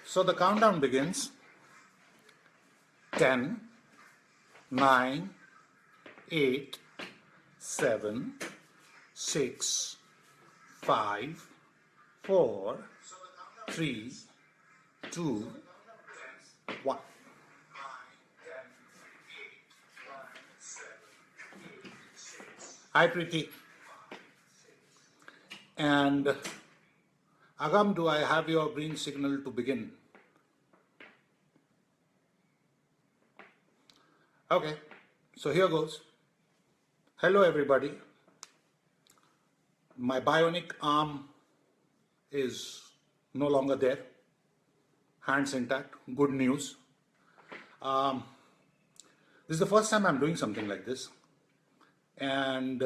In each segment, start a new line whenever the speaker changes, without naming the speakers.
So the countdown begins. 10, 9, 8, 7, 6, 5, 4, 3, 2, 1. Hi Preeti. And Agam, do I have your green signal to begin? Okay, so here goes. Hello everybody. My bionic arm is no longer there. Hands intact. Good news. This is the first time I'm doing something like this. And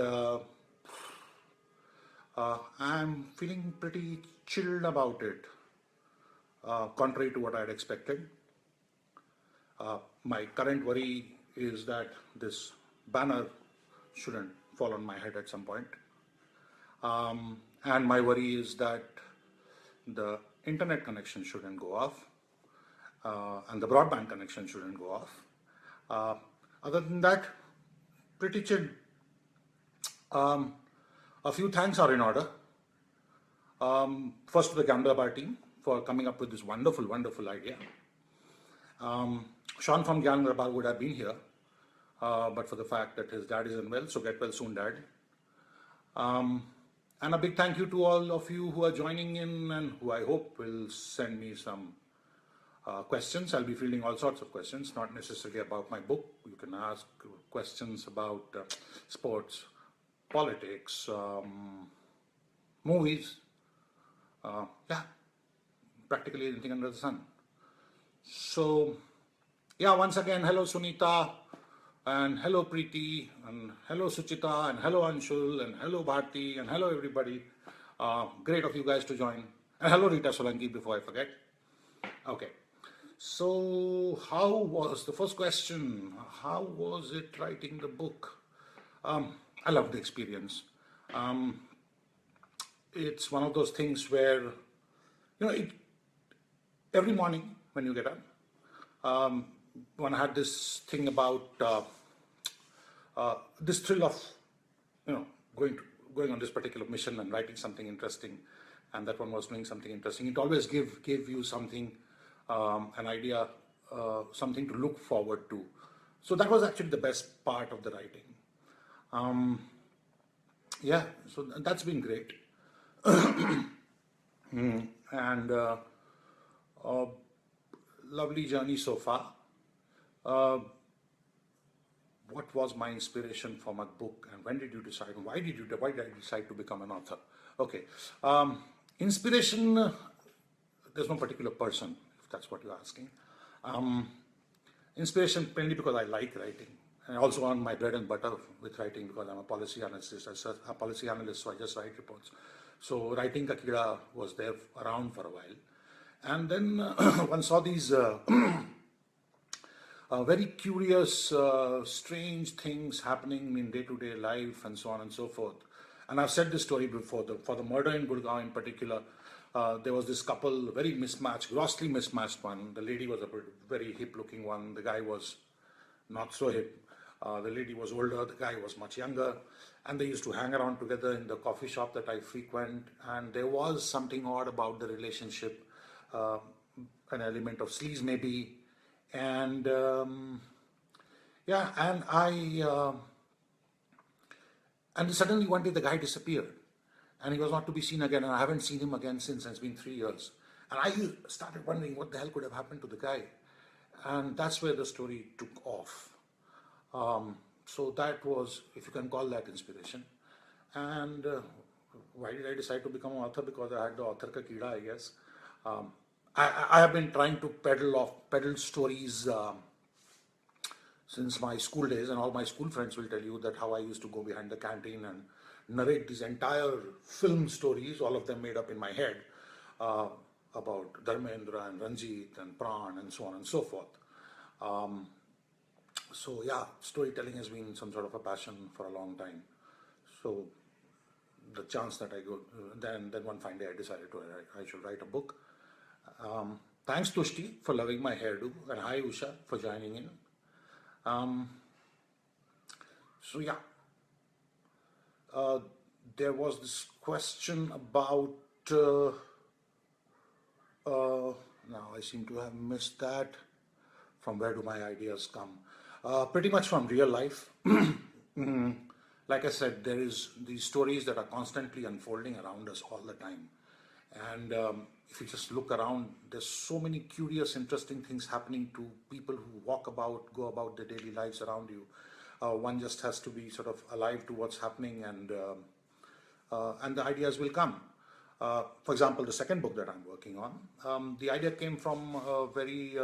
I'm feeling pretty chilled about it, contrary to what I had expected. My current worry is that this banner shouldn't fall on my head at some point. And my worry is that the internet connection shouldn't go off, and the broadband connection shouldn't go off. Other than that, pretty chill. A few thanks are in order. First to the GyanDarbar team for coming up with this wonderful, wonderful idea. Sean from GyanDarbar would have been here, but for the fact that his dad isn't well, so get well soon, Dad. And a big thank you to all of you who are joining in and who I hope will send me some questions. I'll be fielding all sorts of questions, not necessarily about my book. You can ask questions about sports, politics, movies, yeah, practically anything under the sun. So, yeah, once again, hello Sunita, and hello Preeti, and hello Suchita, and hello Anshul, and hello Bharti, and hello everybody. Great of you guys to join. And hello Rita Solanki, before I forget. Okay, so how was, the first question, how was it writing the book? I love the experience. It's one of those things where, every morning when you get up, one had this thing about this thrill of, going on this particular mission and writing something interesting, and that one was doing something interesting. It always gave you something, an idea, something to look forward to. So that was actually the best part of the writing. Yeah, so that's been great. And lovely journey so far. What was my inspiration for my book, and when did you decide, and why did I decide to become an author? Okay, inspiration, there's no particular person, if that's what you're asking. Inspiration mainly because I like writing, and also on my bread and butter with writing because I'm a policy analyst. So I just write reports. So writing ka kida was there around for a while. And then one saw these very curious, strange things happening in day-to-day life and so on and so forth. And I've said this story before. For the murder in Gurgaon in particular, there was this couple, very mismatched, grossly mismatched one. The lady was a very hip-looking one. The guy was not so hip. The lady was older, the guy was much younger, and they used to hang around together in the coffee shop that I frequent, and there was something odd about the relationship, an element of sleaze maybe, and yeah, and suddenly one day the guy disappeared, and he was not to be seen again, and I haven't seen him again since. It's been 3 years, and I started wondering what the hell could have happened to the guy, and that's where the story took off. So that was, if you can call that inspiration. And why did I decide to become an author? Because I had the author ka keeda, I guess. I have been trying to peddle stories since my school days, and all my school friends will tell you that how I used to go behind the canteen and narrate these entire film stories, all of them made up in my head, about Dharmendra and Ranjit and Pran and so on and so forth. So yeah, storytelling has been some sort of a passion for a long time. So the chance that I go, then one fine day I decided I should write a book. Thanks, Tushti, for loving my hairdo, and hi, Usha, for joining in. Um, so yeah, uh, there was this question about. Uh, Now I seem to have missed that. From where do my ideas come? Pretty much from real life. Mm, like I said, there is these stories that are constantly unfolding around us all the time. And if you just look around, there's so many curious, interesting things happening to people who walk about, go about their daily lives around you. One just has to be sort of alive to what's happening, and the ideas will come. For example, the second book that I'm working on, the idea came from a very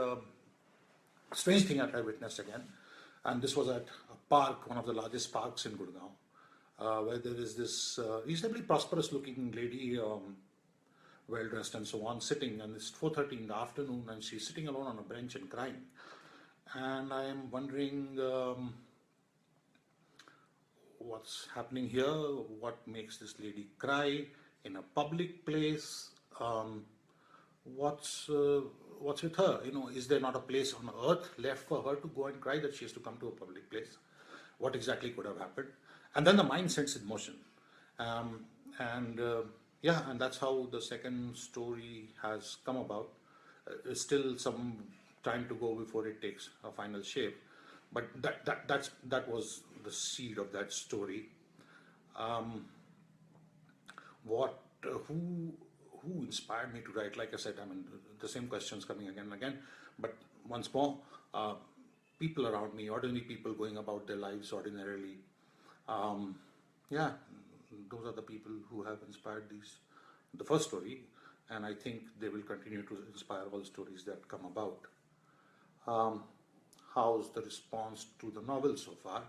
strange thing that I witnessed again. And this was at a park, one of the largest parks in Gurgaon, where there is this reasonably prosperous looking lady, well dressed and so on, sitting, and it's 4:30 in the afternoon, and she's sitting alone on a bench and crying. And I am wondering what's happening here, what makes this lady cry in a public place, what's uh, what's with her? Is there not a place on earth left for her to go and cry, that she has to come to a public place? What exactly could have happened? And then the mind sets in motion. um, and Yeah, and that's how the second story has come about. Still some time to go before it takes a final shape, but that was the seed of that story. um, what who inspired me to write? Like I said, I mean, the same questions coming again and again, but once more, uh, people around me, ordinary people going about their lives ordinarily. um, yeah, those are the people who have inspired the first story, and I think they will continue to inspire all stories that come about. um, how's the response to the novel so far?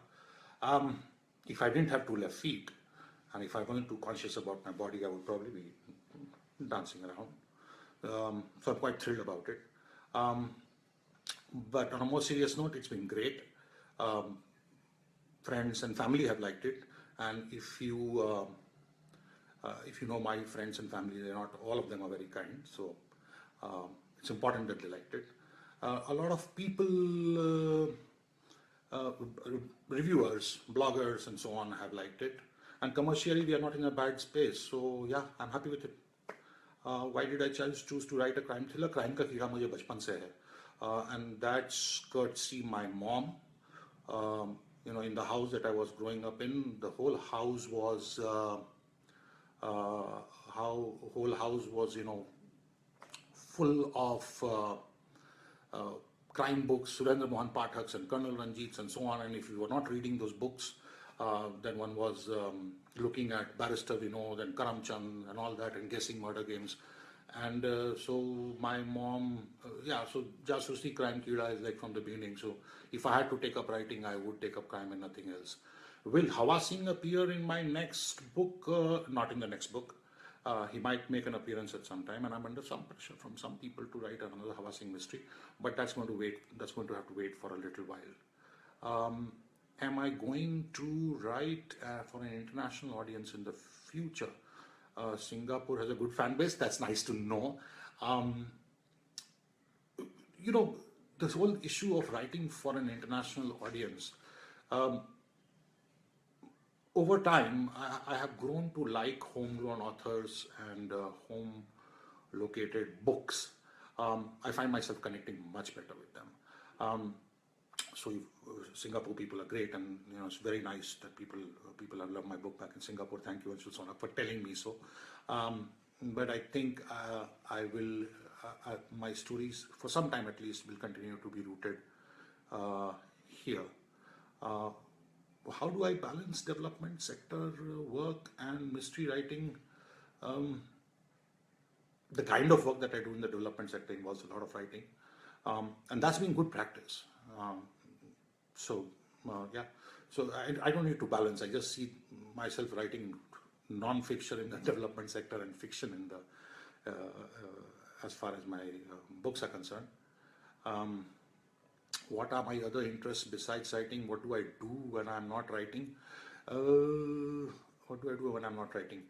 um, if I didn't have two left feet, and if I weren't too conscious about my body, I would probably be dancing around. So I'm quite thrilled about it. Um, but on a more serious note, it's been great. Um, Friends and family have liked it, and if you know my friends and family, they're not all of them are very kind. So it's important that they liked it. A lot of people, reviewers, bloggers, and so on, have liked it. And commercially, we are not in a bad space. So yeah, I'm happy with it. Why did I choose to write a crime thriller? Crime का कीड़ा मुझे बचपन से है, and that's courtesy my mom. In the house that I was growing up in, the whole house was how whole house was full of uh, crime books, Surendra Mohan Pathaks and Colonel Ranjits and so on. And if you were not reading those books, then one was looking at Barrister Vinod and Karamchand and all that, and guessing murder games. And so my mom, so Jasusi Crime Kida is like from the beginning. So if I had to take up writing, I would take up crime and nothing else. Will Hawa Singh appear in my next book? Not in the next book. He might make an appearance at some time, and I'm under some pressure from some people to write another Hawa Singh mystery. But that's going to wait. That's going to have to wait for a little while. Am I going to write for an international audience in the future? Singapore has a good fan base. That's nice to know. Um, this whole issue of writing for an international audience. Um, Over time, I have grown to like homegrown authors and home-located books. I find myself connecting much better with them. Um, Singapore people are great, and it's very nice that people have loved my book back in Singapore. Thank you, Anshul Sonak, for telling me so. But I think my stories, for some time at least, will continue to be rooted here. How do I balance development sector work and mystery writing? The kind of work that I do in the development sector involves a lot of writing, and that's been good practice. So yeah, so I don't need to balance. I just see myself writing non-fiction in the development sector and fiction in the as far as my books are concerned. What are my other interests besides writing? What do I do when I'm not writing? What do I do when I'm not writing?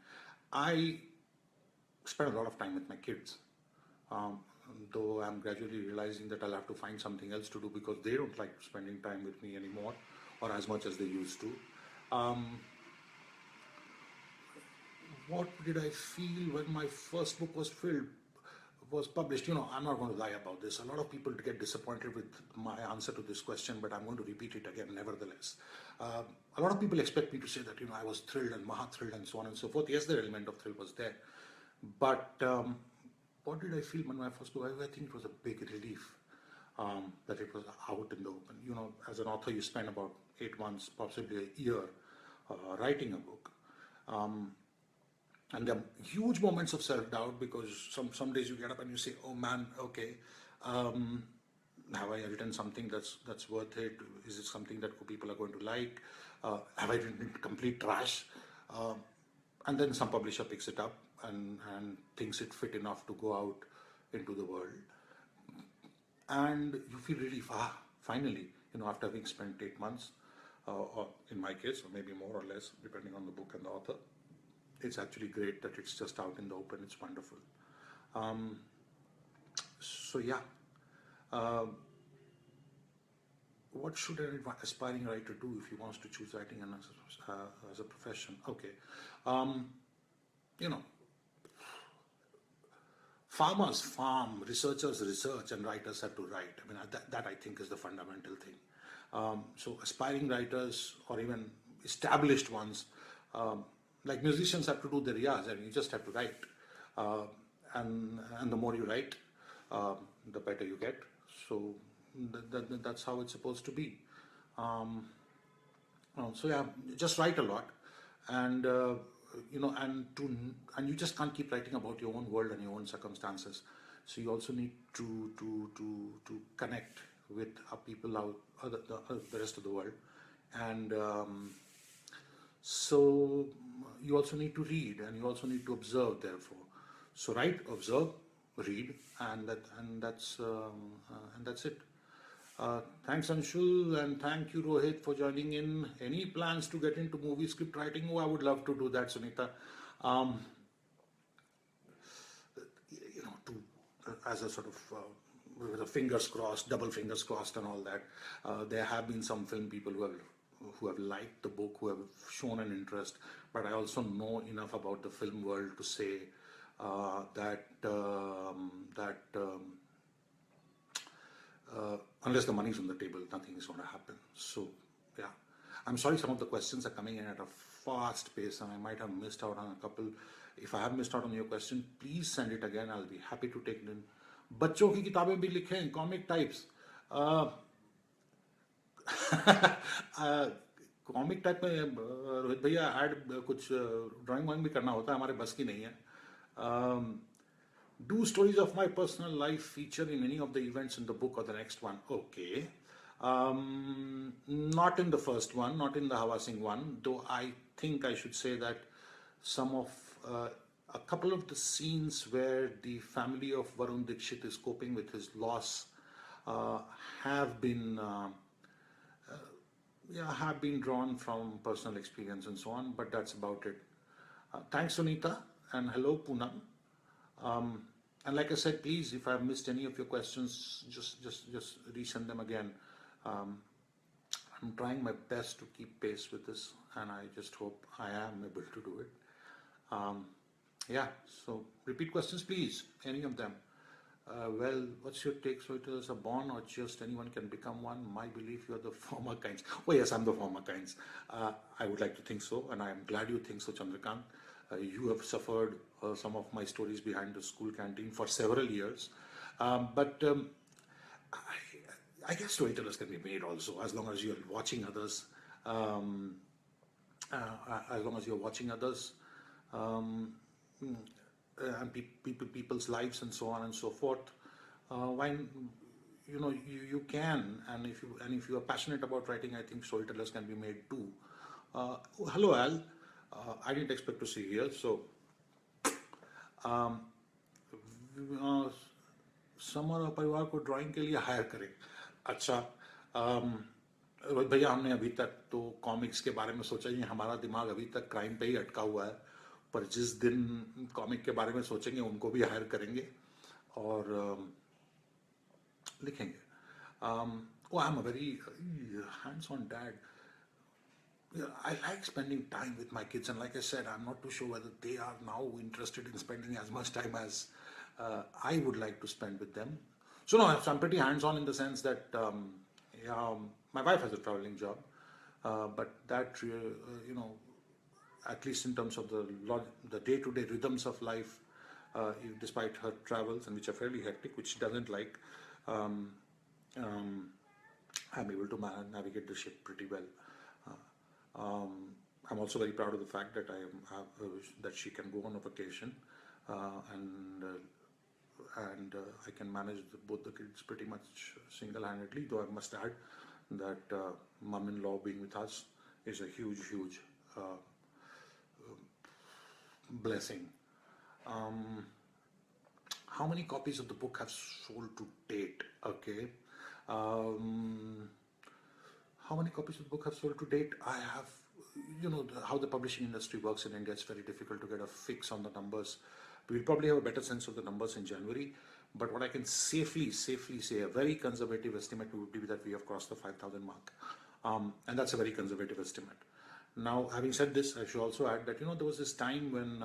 I spend a lot of time with my kids. though I'm gradually realizing that I'll have to find something else to do because they don't like spending time with me anymore or as much as they used to. Um, what did I feel when my first book was published? I'm not going to lie about this. A lot of people get disappointed with my answer to this question, but I'm going to repeat it again nevertheless. A lot of people expect me to say that I was thrilled and maha thrilled and so on and so forth. Yes, the element of thrill was there, but what did I feel when my first book? I think it was a big relief that it was out in the open. As an author, you spend about 8 months, possibly a year, writing a book. And there are huge moments of self-doubt because some days you get up and you say, oh man, okay, have I written something that's worth it? Is it something that people are going to like? Have I written complete trash? And then some publisher picks it up and thinks it fit enough to go out into the world. And you feel relief, finally, after having spent 8 months, or in my case, or maybe more or less, depending on the book and the author. It's actually great that it's just out in the open. It's wonderful. So yeah, what should an aspiring writer do if he wants to choose writing as a profession? Okay, farmers farm, researchers research, and writers have to write. I mean, that I think is the fundamental thing. So aspiring writers or even established ones, like musicians have to do the riyaz, and you just have to write. And the more you write, the better you get. So that's how it's supposed to be. So yeah, just write a lot, and and you just can't keep writing about your own world and your own circumstances. So you also need to connect with people out the rest of the world, and so you also need to read and you also need to observe. Therefore, so write, observe, read, and that's it. Thanks Anshul, and thank you Rohit for joining in. Any plans to get into movie script writing? Oh, I would love to do that, Sunita. As a sort of with the fingers crossed, double fingers crossed, and all that. There have been some film people who have liked the book, who have shown an interest, but I also know enough about the film world to say that unless the money's on the table, nothing is going to happen. So yeah, I'm sorry some of the questions are coming in at a fast pace and I might have missed out on a couple. If I have missed out on your question, please send it again. I'll be happy to take it in. बच्चों की किताबें भी लिखें, comic types. Comic type में रोहित भैया add कुछ drawing vying भी करना होता है, हमारे बस की नहीं है. Do stories of my personal life feature in any of the events in the book or the next one? Okay. Not in the first one, not in the Hawa Singh one, though I think I should say that some of a couple of the scenes where the family of Varun Dixit is coping with his loss have been drawn from personal experience and so on, but that's about it. Thanks Sunita, and hello Poonam. And like I said, please, if I've missed any of your questions, just resend them again. I'm trying my best to keep pace with this, and I just hope I am able to do it. Yeah, so repeat questions, please, any of them. Well, what's your take? So it is a born or just anyone can become one? My belief, you're the former kinds. Oh yes, I'm the former kinds. I would like to think so, and I'm glad you think so, Chandrakant. You have suffered some of my stories behind the school canteen for several years. But I guess storytellers can be made also, as long as you're watching others. As long as you're watching others, and people's lives and so on and so forth. Why, you can, and if you are passionate about writing, I think storytellers can be made too. Hello Al. I didn't expect to see you here. So, summer और परिवार को drawing के लिए higher करें. अच्छा, रोहित भैया, हमने अभी तक तो कॉमिक्स के बारे में सोचा ही, हमारा दिमाग अभी तक क्राइम पे ही अटका हुआ है, पर जिस दिन कॉमिक के बारे में सोचेंगे उनको भी हायर करेंगे. और लिखेंगे. Oh, I'm a very hands-on dad. Yeah, I like spending time with my kids, and like I said, I'm not too sure whether they are now interested in spending as much time as I would like to spend with them. So no, so I'm pretty hands-on in the sense that yeah, my wife has a traveling job, but that at least in terms of the day-to-day rhythms of life, despite her travels and which are fairly hectic, which she doesn't like, um, um, I'm able to navigate the ship pretty well. I'm also very proud of the fact that that she can go on a vacation, I can manage both the kids pretty much single-handedly. Though I must add that mom-in-law being with us is a huge, huge blessing. Um, how many copies of the book have sold to date? Okay. Um, how many copies of the book have sold to date? I have, how the publishing industry works in India, it's very difficult to get a fix on the numbers. We'll probably have a better sense of the numbers in January. But what I can safely say, a very conservative estimate would be that we have crossed the 5,000 mark. And that's a very conservative estimate. Now, having said this, I should also add that, there was this time when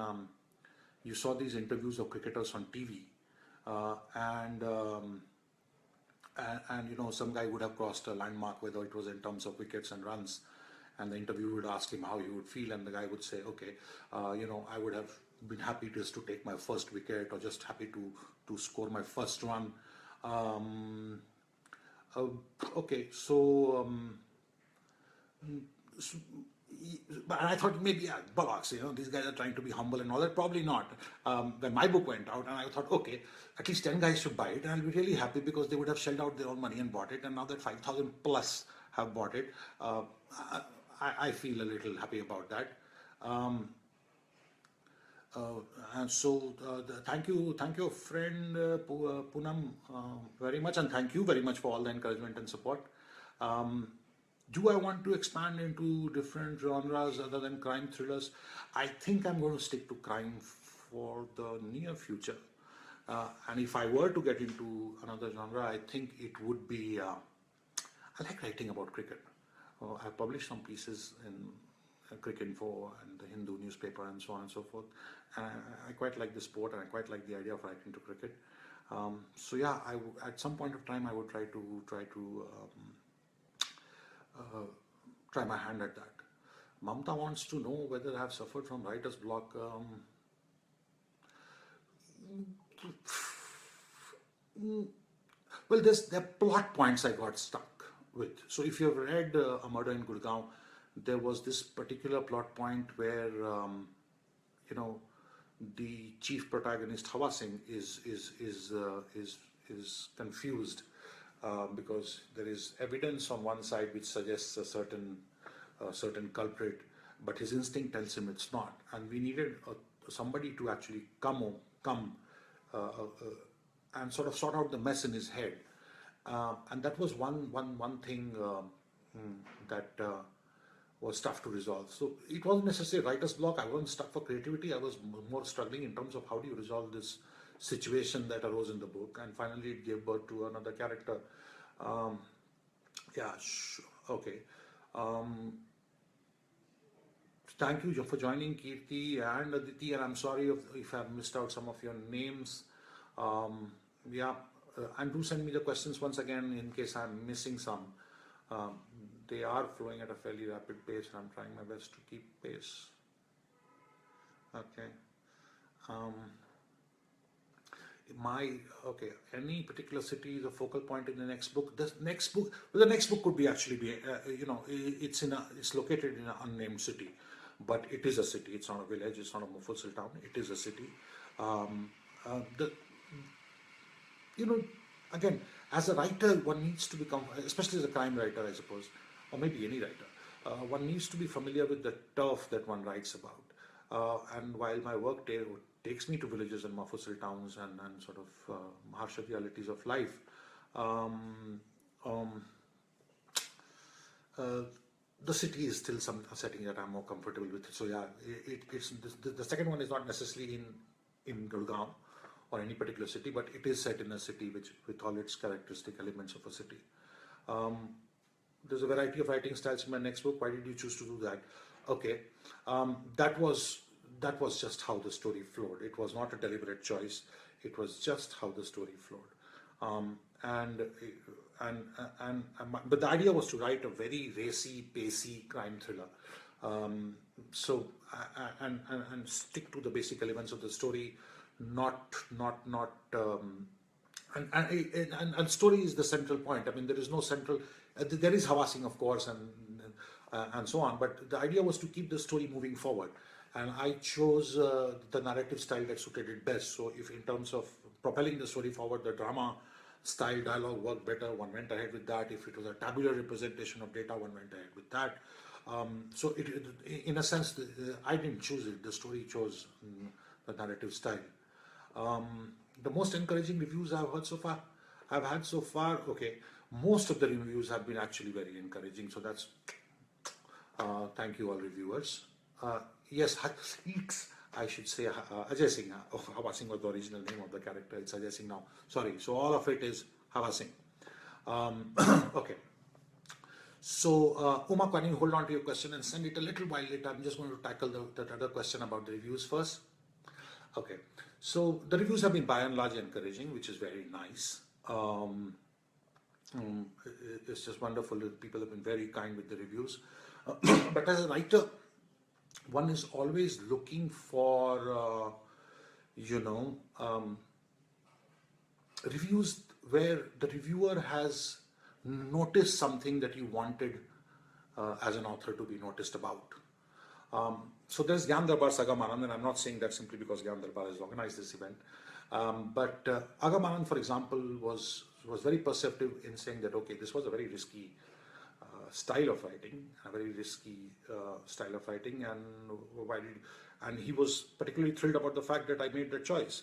you saw these interviews of cricketers on TV, and some guy would have crossed a landmark, whether it was in terms of wickets and runs, and the interviewer would ask him how he would feel, and the guy would say, okay, I would have been happy just to take my first wicket, or just happy to score my first run. Um, uh, okay, so but I thought maybe, yeah, bollocks, these guys are trying to be humble and all that. Probably not. When my book went out, and I thought, okay, at least 10 guys should buy it, and I'll be really happy because they would have shelled out their own money and bought it, and now that 5,000 plus have bought it, I feel a little happy about that. Um, and so, thank you, friend Poonam, very much, and thank you very much for all the encouragement and support. Do I want to expand into different genres other than crime thrillers? I think I'm going to stick to crime for the near future. And if I were to get into another genre, I think it would be, I like writing about cricket. I've published some pieces in Cricket Info and the Hindu newspaper and so on and so forth. And I quite like the sport, and I quite like the idea of writing to cricket. So yeah, at some point of time I would try to try my hand at that. Mamta wants to know whether I have suffered from writer's block. Well, there are plot points I got stuck with. So if you've read A Murder in Gurgaon, there was this particular plot point where the chief protagonist Hawa Singh is confused because there is evidence on one side which suggests a certain culprit, but his instinct tells him it's not, and we needed somebody to actually come and sort of sort out the mess in his head, and that was one thing that was tough to resolve. So it wasn't necessarily writer's block. I wasn't stuck for creativity. I was more struggling in terms of how do you resolve this situation that arose in the book, and finally it gave birth to another character. Yeah, okay. Thank you for joining, Kirti and Aditi, and I'm sorry if I've missed out some of your names. Yeah, and do send me the questions once again in case I'm missing some. They are flowing at a fairly rapid pace, and I'm trying my best to keep pace. Okay. Any particular city is a focal point in the next book. The next book could be it's located in an unnamed city, but it is a city. It's not a village. It's not a Mufussil town. It is a city. Again, as a writer, one needs to become, especially as a crime writer, I suppose, or maybe any writer, one needs to be familiar with the turf that one writes about. And while my work takes me to villages and Mufussil towns and sort of harsher realities of life, the city is still a setting that I'm more comfortable with. So yeah, it's the second one is not necessarily in Gurgaon or any particular city, but it is set in a city with all its characteristic elements of a city. There's a variety of writing styles in my next book. Why did you choose to do that? Okay, that was just how the story flowed. It was not a deliberate choice. It was just how the story flowed. But the idea was to write a very racy, pacey crime thriller. And stick to the basic elements of the story, and story is the central point. I mean, there is no central. There is harassing, of course, and so on. But the idea was to keep the story moving forward, and I chose the narrative style that suited it best. So, if in terms of propelling the story forward, the drama style dialogue worked better, one went ahead with that. If it was a tabular representation of data, one went ahead with that. So, in a sense, I didn't choose it. The story chose the narrative style. The most encouraging reviews I've had so far, okay, most of the reviews have been actually very encouraging. So that's, thank you all reviewers. Yes, I should say Ajay Singh. Hawa Singh was the original name of the character. It's Ajay Singh now. Sorry. So all of it is Hawa Singh. Okay. So, Uma, can you hold on to your question and send it a little while later? I'm just going to tackle that other question about the reviews first. Okay. So, the reviews have been by and large encouraging, which is very nice. It's just wonderful that people have been very kind with the reviews. But as a writer, one is always looking for, reviews where the reviewer has noticed something that you wanted as an author to be noticed about. So there's GyanDarbar Saga Manan, and I'm not saying that simply because GyanDarbar has organized this event. But Aga Manan, for example, was very perceptive in saying that, okay, this was a very risky style of writing, and he was particularly thrilled about the fact that I made the choice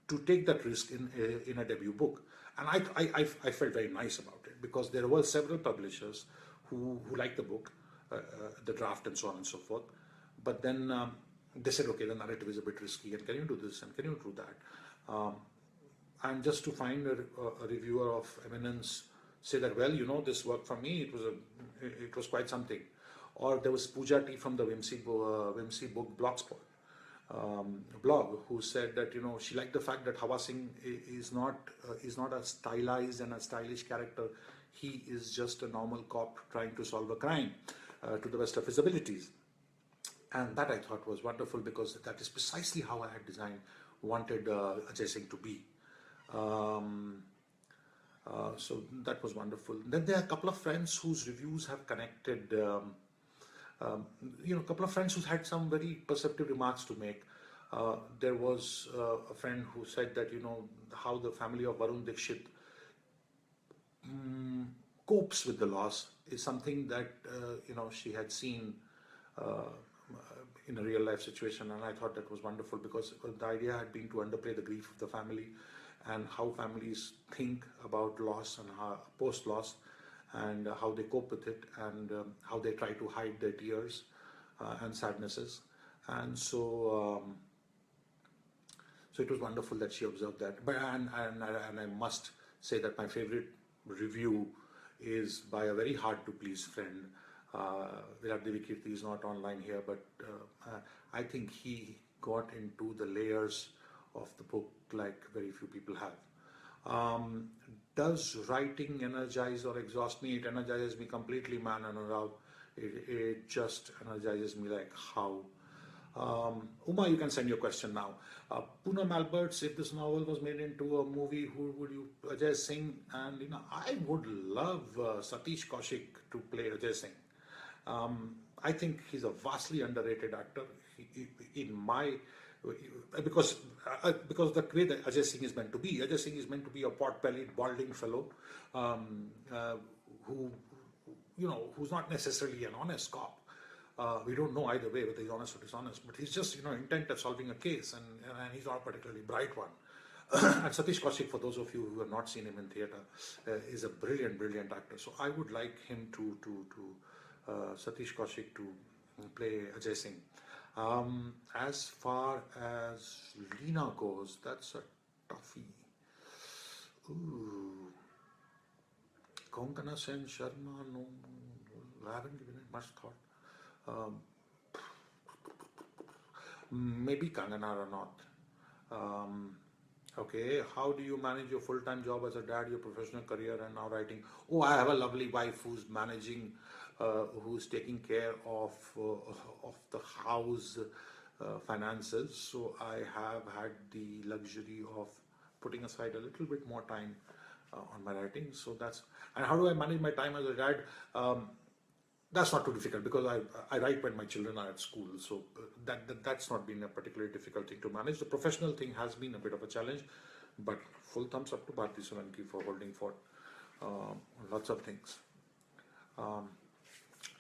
to take that risk in a debut book. And I felt very nice about it, because there were several publishers who liked the book, the draft and so on and so forth. But then they said, okay, the narrative is a bit risky, and can you do this, and can you do that? And just to find a reviewer of eminence say that, well, this worked for me, it was quite something. Or there was Pooja T from the Whimsy Book Blogspot blog, who said that she liked the fact that Hawa Singh is not a stylized and a stylish character. He is just a normal cop trying to solve a crime to the best of his abilities. And that I thought was wonderful, because that is precisely how I had wanted Ajay Singh to be. So that was wonderful. Then there are a couple of friends whose reviews have connected. A couple of friends who had some very perceptive remarks to make. There was a friend who said that how the family of Varun Dixit copes with the loss is something that she had seen in a real life situation, and I thought that was wonderful, because the idea had been to underplay the grief of the family and how families think about loss and how post-loss, and how they cope with it, and how they try to hide their tears and sadnesses. And so it was wonderful that she observed that. But and I must say that my favorite review is by a very hard to please friend. Virat Devikirti is not online here, but I think he got into the layers of the book like very few people have. Does writing energize or exhaust me? It energizes me completely, man, Anurag. It just energizes me like how. Uma, you can send your question now. Poonam Alberts, if this novel was made into a movie, who would you, Ajay Singh? And I would love Satish Kaushik to play Ajay Singh. I think he's a vastly underrated actor. Because the way that Ajay Singh is meant to be. Ajay Singh is meant to be a pot-bellied, balding fellow who's not necessarily an honest cop. We don't know either way whether he's honest or dishonest, but he's just intent at solving a case, and he's not a particularly bright one. And Satish Kaushik, for those of you who have not seen him in theatre, is a brilliant actor. So I would like him to Satish Kaushik to play Ajay Singh. As far as Leena goes, that's a Toffee. Ooh. Konkana Sen Sharma, no, I haven't given it much thought. Um, Maybe Kangana Ranaut. Um, okay, how do you manage your full-time job as a dad, your professional career, and now writing? Oh, I have a lovely wife who's managing, who's taking care of the house finances. So I have had the luxury of putting aside a little bit more time on my writing. So that's, and how do I manage my time as a dad? That's not too difficult because I write when my children are at school, so that's not been a particularly difficult thing to manage. The professional thing has been a bit of a challenge, but full thumbs up to Bharti Solanki for holding fort on lots of things.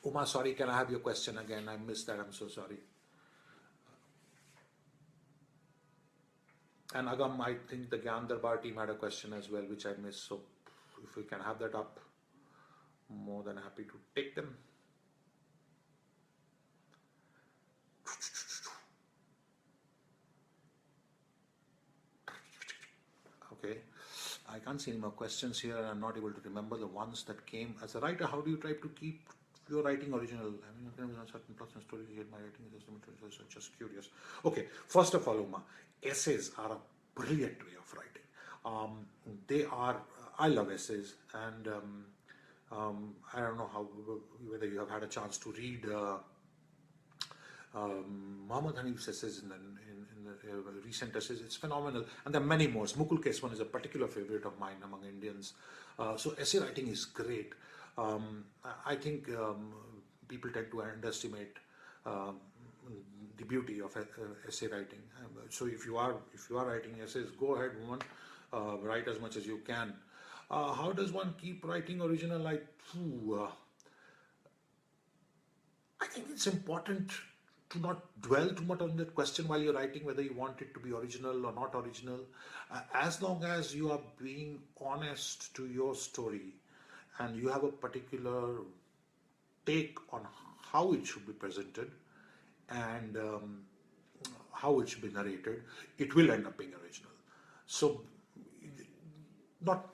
Uma, sorry, can I have your question again? I missed that, I'm so sorry. And Agam, I think the GyanDarbar team had a question as well, which I missed, so if we can have that up, more than happy to take them. Okay, I can't see any more questions here. I'm not able to remember the ones that came. As a writer, how do you try to keep your writing original? I mean, there are certain plots and stories here. My writing is just curious. Okay, first of all, Uma, essays are a brilliant way of writing. They are, I love essays, and I don't know whether you have had a chance to read Muhammad Hanif's essays in the recent essays. It's phenomenal, and there are many more. Mukul Keswan is a particular favorite of mine among Indians. So essay writing is great. I think people tend to underestimate the beauty of essay writing. So if you are writing essays, go ahead, woman, write as much as you can. How does one keep writing original? I think it's important to not dwell too much on that question while you're writing, whether you want it to be original or not original. As long as you are being honest to your story and you have a particular take on how it should be presented and how it should be narrated, it will end up being original. So not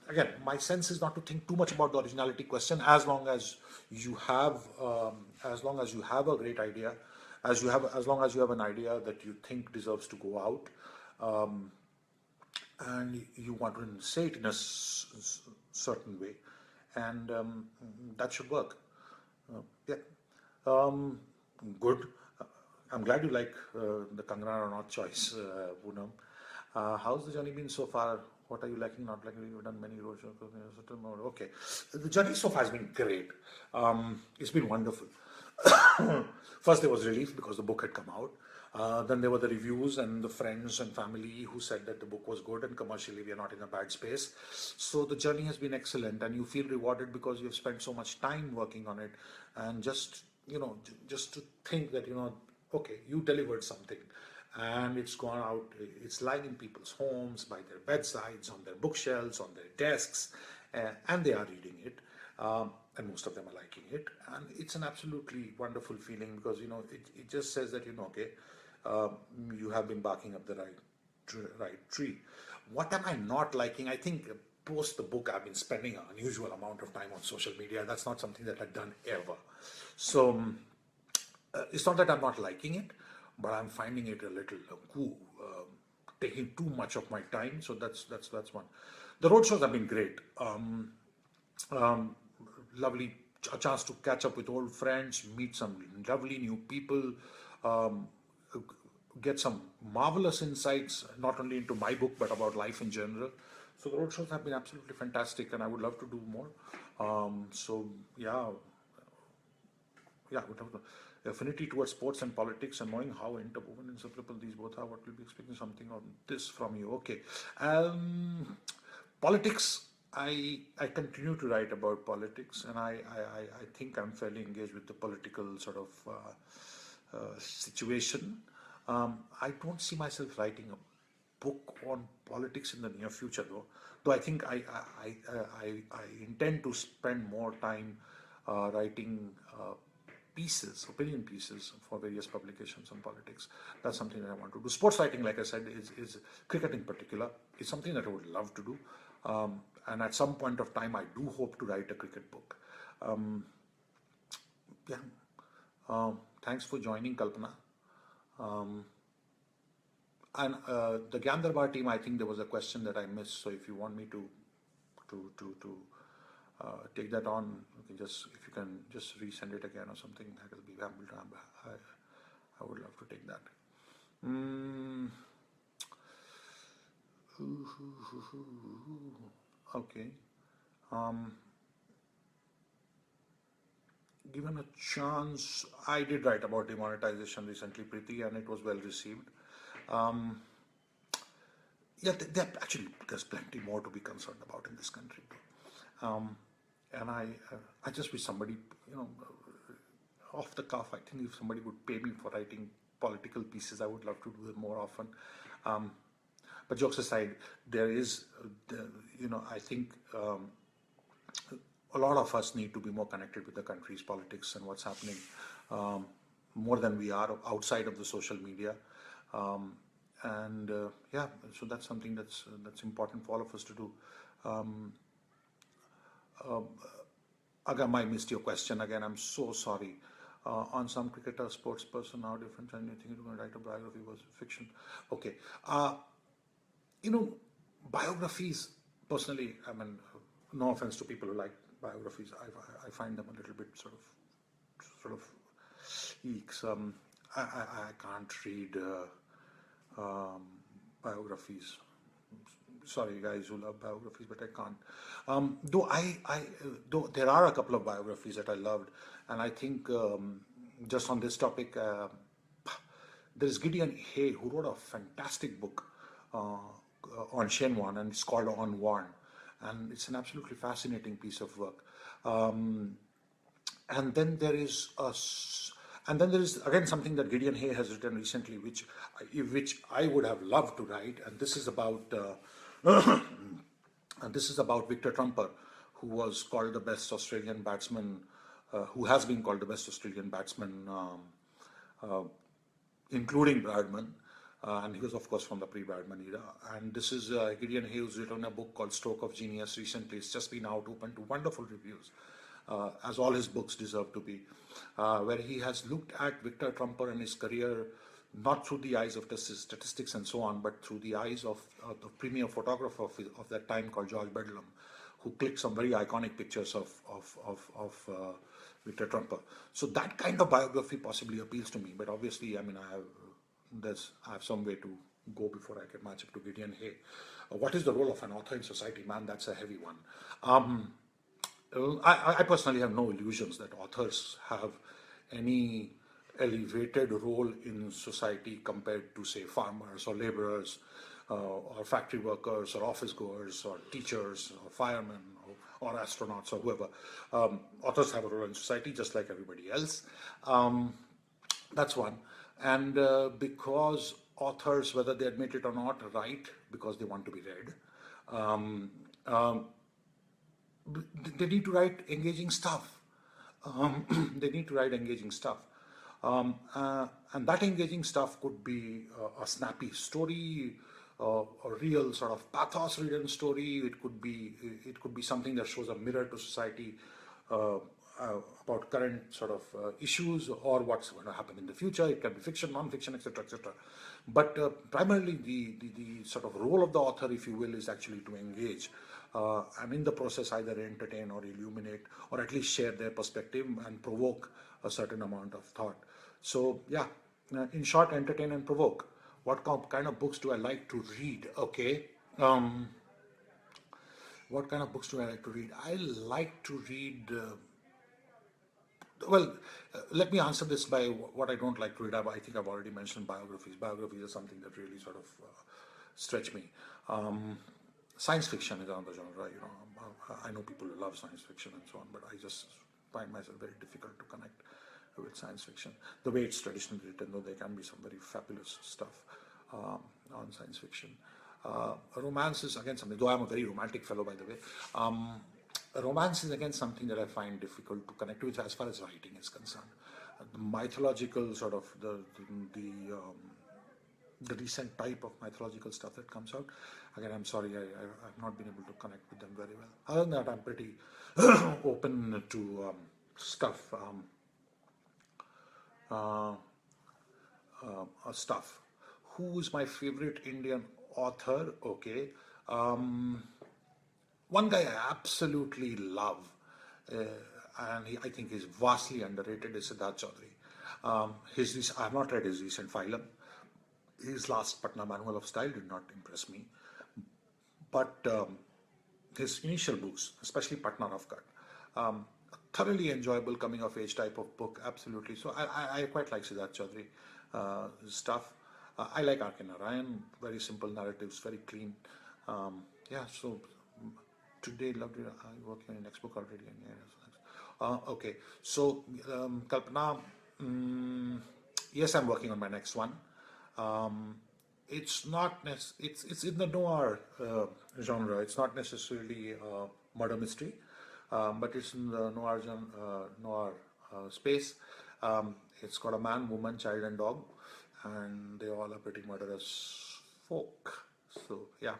again, my sense is not to think too much about the originality question. As long as you have a great idea, as long as you have an idea that you think deserves to go out, and you want to say it in a certain way, and that should work. Yeah, good. I'm glad you like the Kangana Ranaut choice, Poonam. How's the journey been so far? What are you liking, not liking? You've done many road shows. Okay. The journey so far has been great. It's been wonderful. First, there was relief because the book had come out. Then there were the reviews and the friends and family who said that the book was good and commercially we are not in a bad space. So the journey has been excellent, and you feel rewarded because you've spent so much time working on it. And just to think that, okay, you delivered something. And it's gone out, it's lying in people's homes, by their bedsides, on their bookshelves, on their desks, and they are reading it, and most of them are liking it. And it's an absolutely wonderful feeling because, it just says that, okay, you have been barking up the right tree. What am I not liking? I think post the book, I've been spending an unusual amount of time on social media. That's not something that I've done ever. So it's not that I'm not liking it, but I'm finding it a little taking too much of my time. So that's one. The road shows have been great. Lovely, a chance to catch up with old friends, meet some lovely new people, get some marvelous insights, not only into my book, but about life in general. So the road shows have been absolutely fantastic, and I would love to do more. Affinity towards sports and politics, and knowing how interwoven and inseparable these both are. What will be expecting something on this from you? Okay. Politics, I continue to write about politics, and I think I'm fairly engaged with the political sort of situation. I don't see myself writing a book on politics in the near future, though I think I intend to spend more time writing pieces, opinion pieces for various publications on politics. That's something that I want to do. Sports writing, like I said, is cricket in particular, is something that I would love to do. And at some point of time, I do hope to write a cricket book. Yeah. Thanks for joining, Kalpana. And the GyanDarbar team, I think there was a question that I missed. So if you want me to take that on, you can if you can just resend it again or something, I will be able to. I would love to take that. Okay. Given a chance, I did write about demonetization recently, Preeti, and it was well received. Yeah, there's plenty more to be concerned about in this country. And I just wish somebody, off the cuff, I think if somebody would pay me for writing political pieces, I would love to do them more often. But jokes aside, there is, I think a lot of us need to be more connected with the country's politics and what's happening more than we are outside of the social media. Yeah, so that's something that's important for all of us to do. Again, I missed your question again. I'm so sorry. On some cricketer, sports person, how different, and you think you're going to write a biography was fiction? Okay. Biographies, personally, I mean, no offense to people who like biographies, I find them a little bit sort of eeks. I can't read biographies. Sorry, guys who love biographies, but I can't. Though there are a couple of biographies that I loved, and I think just on this topic, there is Gideon Hay, who wrote a fantastic book on Shenwan, and it's called On Warn, and it's an absolutely fascinating piece of work. And then there is again something that Gideon Hay has written recently, which I would have loved to write, and this is about Victor Trumper, who was called the best Australian batsman, who has been called the best Australian batsman, including Bradman, and he was of course from the pre-Bradman era. And this is Gideon Hay, who's written a book called Stroke of Genius recently. It's just been out, open to wonderful reviews, as all his books deserve to be, where he has looked at Victor Trumper and his career not through the eyes of the statistics and so on, but through the eyes of the premier photographer of that time called George Bedlam, who clicked some very iconic pictures of Victor Trumper. So that kind of biography possibly appeals to me, but obviously, I mean, I have some way to go before I can match up to Gideon Hay. What is the role of an author in society? Man, that's a heavy one. I personally have no illusions that authors have any elevated role in society compared to, say, farmers or laborers or factory workers or office goers or teachers or firemen or astronauts or whoever. Authors have a role in society just like everybody else. That's one. And because authors, whether they admit it or not, write because they want to be read, they need to write engaging stuff. They need to write engaging stuff. And that engaging stuff could be a snappy story, a real sort of pathos-ridden story. It could be something that shows a mirror to society about current sort of issues or what's going to happen in the future. It can be fiction, non-fiction, etc., etc. But primarily, the sort of role of the author, if you will, is actually to engage. And in the process, either entertain or illuminate, or at least share their perspective and provoke a certain amount of thought. So, yeah, in short, entertain and provoke. What kind of books do I like to read? Okay. What kind of books do I like to read? I like to read... let me answer this by what I don't like to read. I think I've already mentioned biographies. Biographies are something that really sort of stretch me. Science fiction is another genre. I know people who love science fiction and so on, but I just find myself very difficult to connect with science fiction. The way it's traditionally written, though there can be some very fabulous stuff on science fiction. Romance is again something, though I'm a very romantic fellow, by the way. Romance is again something that I find difficult to connect with as far as writing is concerned. the mythological sort of the recent type of mythological stuff that comes out. Again, I'm sorry, I've not been able to connect with them very well. Other than that, I'm pretty open to stuff. Stuff. Who is my favorite Indian author? Okay. One guy I absolutely love, and I think he's vastly underrated, is Siddharth Chaudhary. I have not read his recent Phylum. His last Patna Manual of Style did not impress me, but his initial books, especially Patna Rough Cut, thoroughly enjoyable coming of age type of book, absolutely. So I quite like Siddharth Chaudhary stuff. I like R.K. Narayan, very simple narratives, very clean. Yeah, so today, lovely. Are you working on your next book already? Okay, so Kalpana, yes, I'm working on my next one. It's not it's in the noir genre. It's not necessarily murder mystery, but it's in the noir space. It's got a man, woman, child, and dog, and they all are pretty murderous folk. So yeah,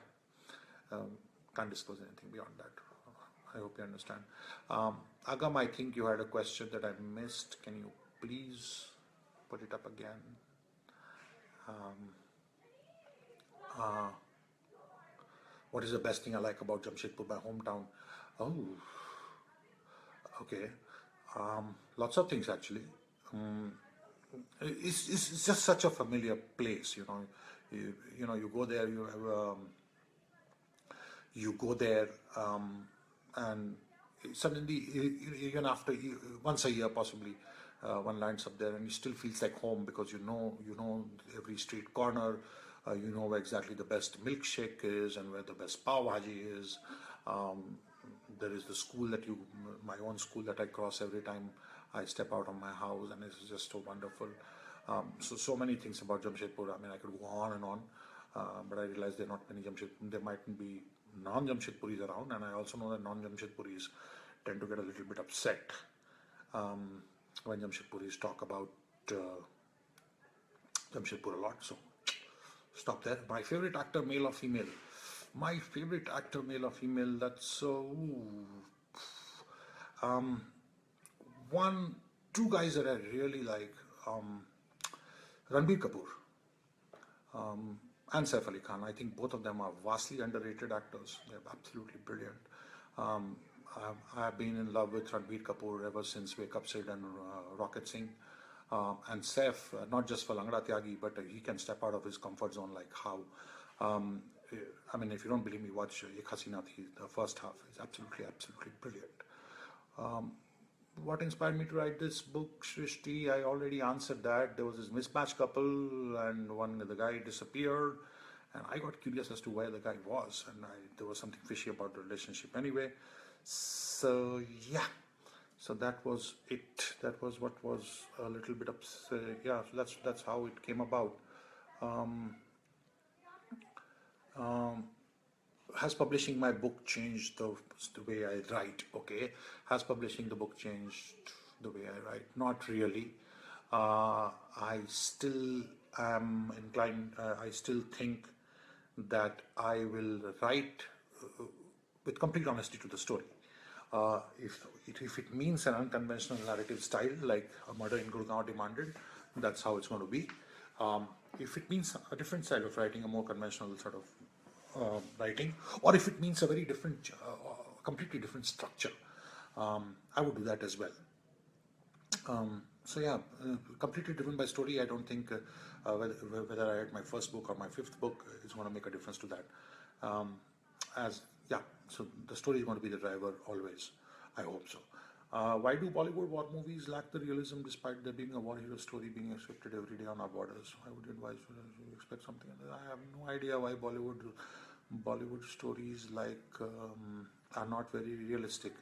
can't disclose anything beyond that. I hope you understand. Agam, I think you had a question that I missed. Can you please put it up again? What is the best thing I like about Jamshedpur, my hometown? Oh, okay. Lots of things actually. It's just such a familiar place, you know. You go there, you go there, and suddenly, even after once a year possibly, one lands up there and it still feels like home, because you know every street corner, you know where exactly the best milkshake is and where the best pav bhaji is. There is the school my own school that I cross every time I step out of my house, and it's just so wonderful. So many things about Jamshedpur. I mean, I could go on and on, but I realize there are not many there mightn't be non-Jamshedpuris around, and I also know that non-Jamshedpuris tend to get a little bit upset when Jamshedpuris talk about Jamshedpur a lot. So stop there. My favorite actor, male or female? My favorite actor, male or female? That's two guys that I really like. Ranbir Kapoor and Saif Ali Khan. I think both of them are vastly underrated actors. They're absolutely brilliant. I've been in love with Ranbir Kapoor ever since Wake Up Sid and Rocket Singh. And Saif, not just for Langda Tyagi, but he can step out of his comfort zone like how. I mean, if you don't believe me, watch Ek Hasina Thi, the first half. It's absolutely brilliant. What inspired me to write this book, Shrishti? I already answered that. There was this mismatched couple, and the guy disappeared, and I got curious as to where the guy was, and there was something fishy about the relationship anyway. So yeah, so that was it. That was what was a little bit yeah. So that's how it came about. Has publishing my book changed the way I write? Okay. Has publishing the book changed the way I write? Not really. I still am inclined, I still think that I will write with complete honesty to the story. If it means an unconventional narrative style like A Murder in Gurgaon demanded, that's how it's going to be. If it means a different style of writing, a more conventional sort of writing, or if it means a very different, completely different structure, I would do that as well. So yeah, completely driven by story. I don't think whether I write my first book or my fifth book is going to make a difference to that. So the story is going to be the driver always. I hope so. Why do Bollywood war movies lack the realism despite there being a war hero story being accepted every day on our borders? I would advise you expect something. I have no idea why Bollywood stories are not very realistic.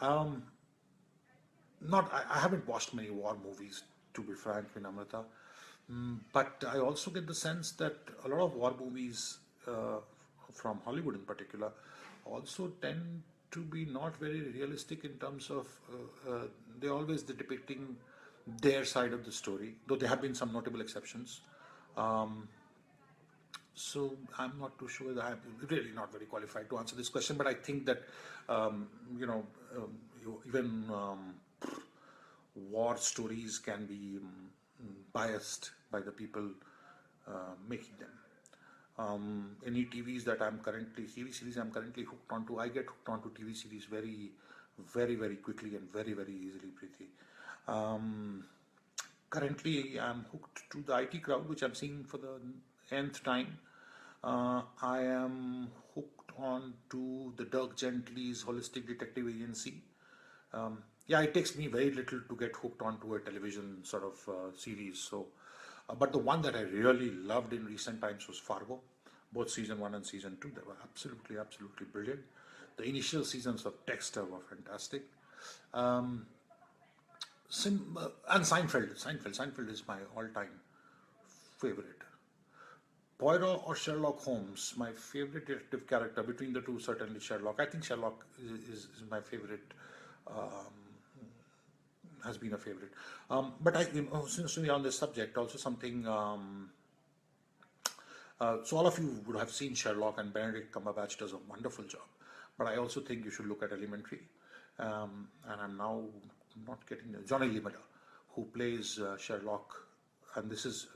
I haven't watched many war movies, to be frank, Vinamrata. But I also get the sense that a lot of war movies from Hollywood in particular also tend to be not very realistic in terms of they're depicting their side of the story, though there have been some notable exceptions. Um, so I'm not too sure that I'm really not very qualified to answer this question, but I think that um, you know even war stories can be biased by the people making them. Any TV series I'm currently hooked onto, I get hooked onto TV series very quickly and very easily, Preeti. Um, Currently, I'm hooked to the IT Crowd, which I'm seeing for the nth time. I am hooked on to the Dirk Gently's Holistic Detective Agency. Yeah, it takes me very little to get hooked onto a television sort of series. But the one that I really loved in recent times was Fargo. Both season one and season two, they were absolutely brilliant. The initial seasons of Dexter were fantastic. Um, and Seinfeld is my all-time favorite. Poirot or Sherlock Holmes, my favorite detective character between the two, certainly Sherlock. I think Sherlock is my favorite, um, has been a favorite. But since we're on this subject, also something. So all of you would have seen Sherlock, and Benedict Cumberbatch does a wonderful job. But I also think you should look at Elementary. And I'm now not getting Johnny Lee Miller, who plays Sherlock, and this is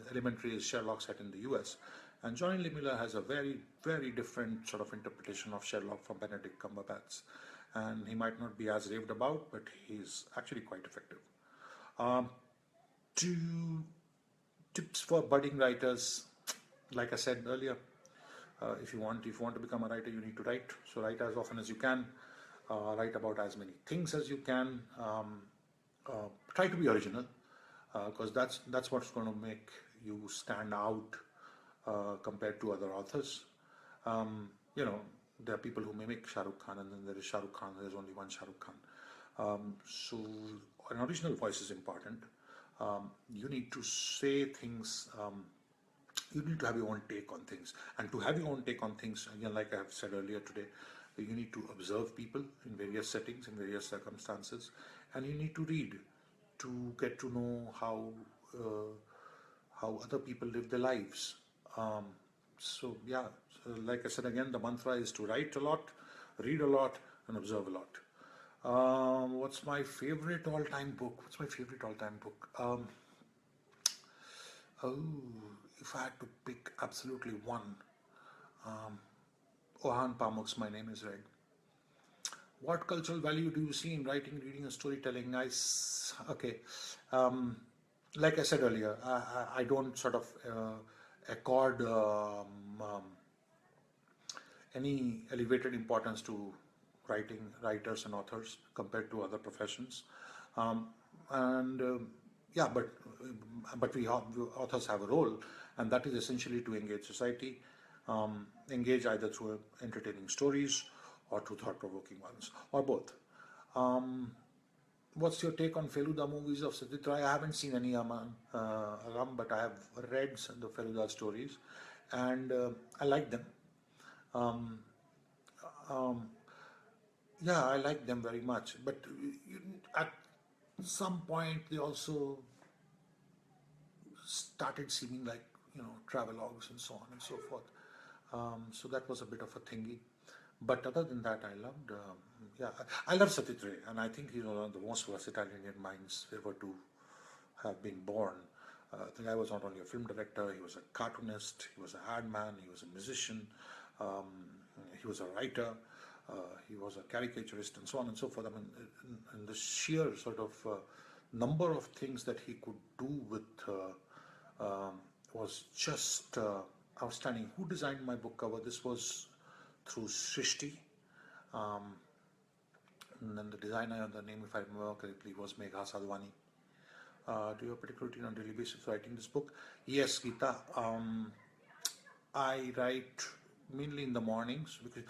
Elementary is Sherlock set in the U.S. And Johnny Lee Miller has a very different sort of interpretation of Sherlock from Benedict Cumberbatch, and he might not be as raved about, but he's actually quite effective. Um, Two tips for budding writers, like I said earlier, if you want to become a writer, you need to write. So write as often as you can. Write about as many things as you can. Try to be original, because that's what's going to make you stand out compared to other authors. Um, you know, there are people who mimic Shah Rukh Khan, and then there is Shah Rukh Khan. There is only one Shah Rukh Khan. So an original voice is important. You need to say things. You need to have your own take on things, and to have your own take on things, again, like I have said earlier today, you need to observe people in various settings, in various circumstances, and you need to read to get to know how other people live their lives. Um, so yeah, so like I said again, the mantra is to write a lot, read a lot, and observe a lot. What's my favorite all-time book? What's my favorite all-time book? Oh, if I had to pick absolutely one, um, Orhan Pamuk's My Name Is Red. What cultural value do you see in writing, reading, and storytelling? Okay, um, like I said earlier, I don't sort of accord any elevated importance to writers and authors compared to other professions. Um, and yeah, but authors have a role, and that is essentially to engage society, engage either through entertaining stories or through thought-provoking ones, or both. Um, what's your take on Feluda movies of Satyajit Ray? I haven't seen any Aram, but I have read the Feluda stories, and I like them. Um, um, yeah, I like them very much, but at some point they also started seeming like travelogues and so on and so forth. So that was a bit of a thingy. But other than that, yeah, I love Satyajit Ray, and I think he's one of the most versatile Indian minds ever to have been born. The guy was not only a film director, he was a cartoonist, he was a ad man, he was a musician, um, he was a writer, he was a caricaturist, and so on and so forth. I mean, and the sheer sort of number of things that he could do with was just outstanding. Who designed my book cover? This was through Srishti. Um, and then the designer, the name, if I remember correctly, was Megha Sadhwani. Do you have a particular routine on daily basis for writing this book? Yes, Geeta. I write mainly in the mornings because,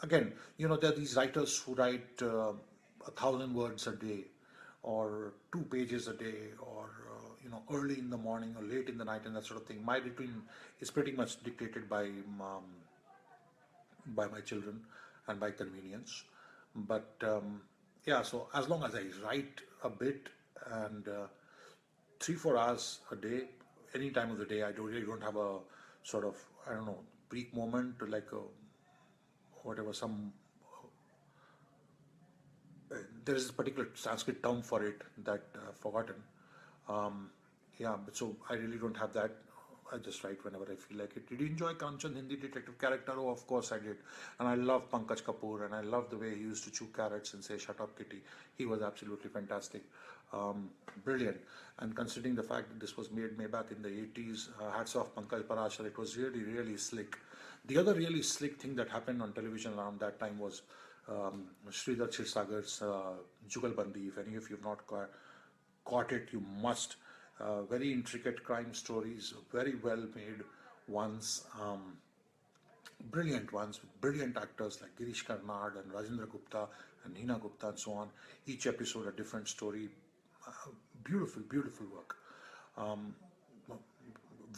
again, there are these writers who write 1,000 words a day, or 2 pages a day, or early in the morning or late in the night, and that sort of thing. My routine is pretty much dictated by my children and by convenience. But yeah, so as long as I write a bit, and 3-4 hours a day, any time of the day. I really don't have a sort of, I don't know, peak moment to like a, whatever, some there is a particular Sanskrit term for it that I've forgotten. Um, yeah, but so I really don't have that. I just write whenever I feel like it. Did you enjoy Kanchan Hindi detective character? Oh, of course I did. And I love Pankaj Kapoor, and I love the way he used to chew carrots and say, "Shut up, Kitty." He was absolutely fantastic. Brilliant. And considering the fact that this was made back in the 80s, hats off Pankaj Parashar, it was really, really slick. The other really slick thing that happened on television around that time was Sridhar Chirsagar's Jugalbandi. If any of you have not caught it, you must. Very intricate crime stories, very well made ones, brilliant ones with brilliant actors like Girish Karnad and Rajendra Gupta and Neena Gupta and so on. Each episode a different story. Beautiful, beautiful work. Um,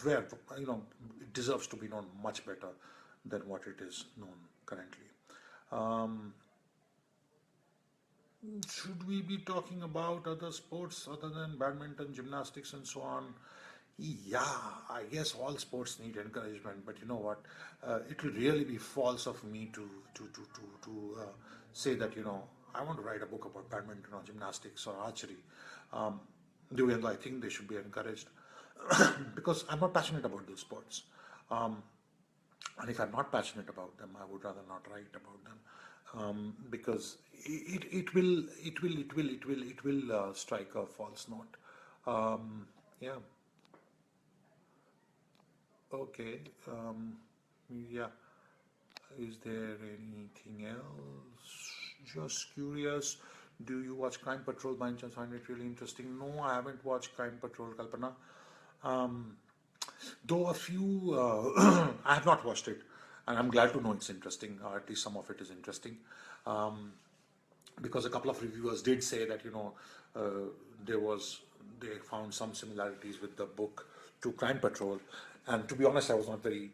where, it deserves to be known much better than what it is known currently. Um, should we be talking about other sports other than badminton, gymnastics, and so on? Yeah, I guess all sports need encouragement, but you know what? It will really be false of me to say that I want to write a book about badminton or gymnastics or archery. Um, Even though I think they should be encouraged, because I'm not passionate about those sports. Um, and if I'm not passionate about them, I would rather not write about them, because it will strike a false note. Yeah. Okay. Yeah. Is there anything else? Just curious. Do you watch Crime Patrol by any chance? Find it really interesting? No, I haven't watched Crime Patrol, Kalpana. Um, though a few, I have not watched it, and I'm glad to know it's interesting. At least some of it is interesting, um, because a couple of reviewers did say that uh, there was they found some similarities with the book to Crime Patrol, and to be honest, I was not very,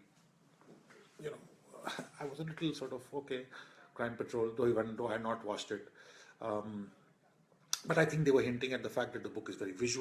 you know, I was a little sort of okay, Crime Patrol, though even though I had not watched it, um, but I think they were hinting at the fact that the book is very visual.